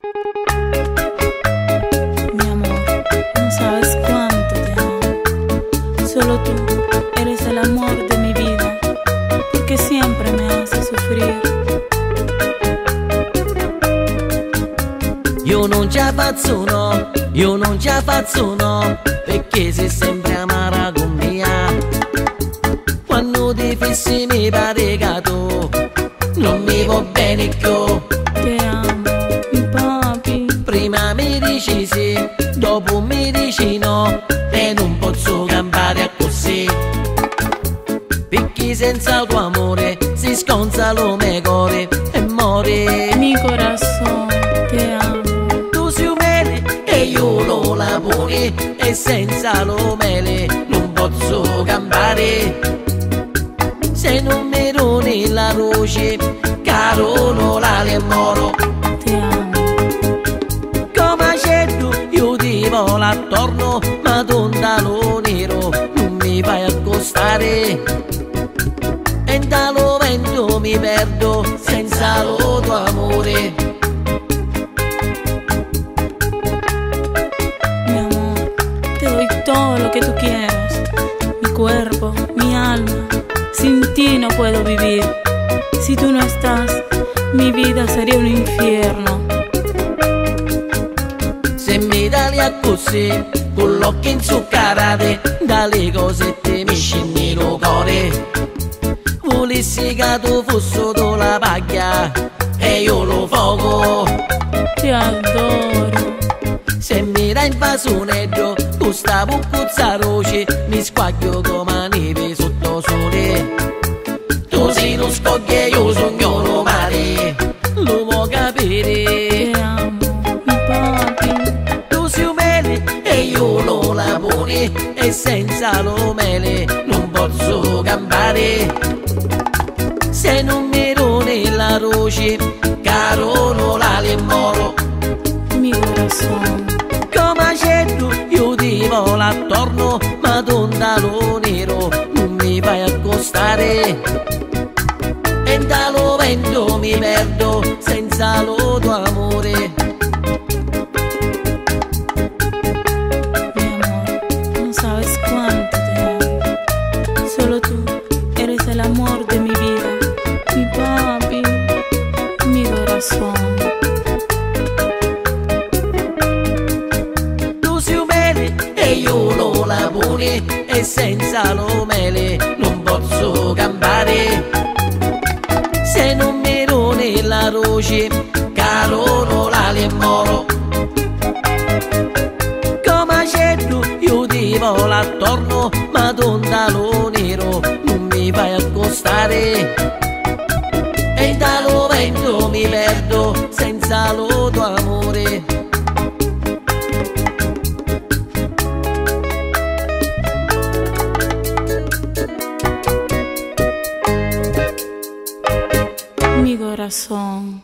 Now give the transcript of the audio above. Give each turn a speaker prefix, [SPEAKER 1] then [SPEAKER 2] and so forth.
[SPEAKER 1] Mi amor, no sabes cuánto te amo. Solo tú eres el amor de mi vida, porque siempre me haces sufrir.
[SPEAKER 2] Io non ce la faccio no, io non ce la faccio no, perché sei sempre amara con me. Quando ti fissi mi pare che tu non mi va bene più.
[SPEAKER 1] Te amo, mi papi.
[SPEAKER 2] Prima mi dici sì, dopo mi dici no, e non posso campare così. Perché senza il tuo amore si sconza lo mio cuore e muore.
[SPEAKER 1] Mi corazón, te amo.
[SPEAKER 2] E io lo lavori e senza lo mele non posso campare. Se non mi doni la luce, caro non la le moro.
[SPEAKER 1] Te amo.
[SPEAKER 2] Come c'è tu, io ti volo attorno, ma tondalo nero non mi fai accostare. E dallo vento mi perdo senza lo tuo amore.
[SPEAKER 1] Todo lo que tú quieras, mi cuerpo, mi alma. Sin ti no puedo vivir. Si tú no estás, mi vida sería un infierno.
[SPEAKER 2] Se mi dai a così, con l'occhio inzuccarate, dalle cosette mi scendi il cuore. Volessi che tu fossi sotto la paglia e io lo fuoco.
[SPEAKER 1] Ti adoro.
[SPEAKER 2] Se mi dai in fasonetto, tu sta buccuzza roce, mi squaglio come neve sotto sole. Tu sei uno scoglio e io sogno mare, lo vuoi capire?
[SPEAKER 1] Te amo, mi papi.
[SPEAKER 2] Tu sei un mele e io lo lavori, e senza lo mele non posso campare. Se non mi doni la luce, caro non la le moro.
[SPEAKER 1] Mi corazón.
[SPEAKER 2] Come c'è tu, io ti volo attorno, ma tondalo nero non mi fai accostare. E dallo vento mi perdo senza lo tuo amore.
[SPEAKER 1] Mi amor, no sabes cuánto te amo. Solo tú eres el amor de mi vida, mi papi, mi corazón.
[SPEAKER 2] E io lo lavori e senza lo mele non posso campare. Se non mi doni la luce, caro non la le moro. Come c'è tu, io ti volo attorno, ma tondalo nero non mi fai accostare. E dallo vento mi perdo senza lo tuo amore.
[SPEAKER 1] Mi corazón.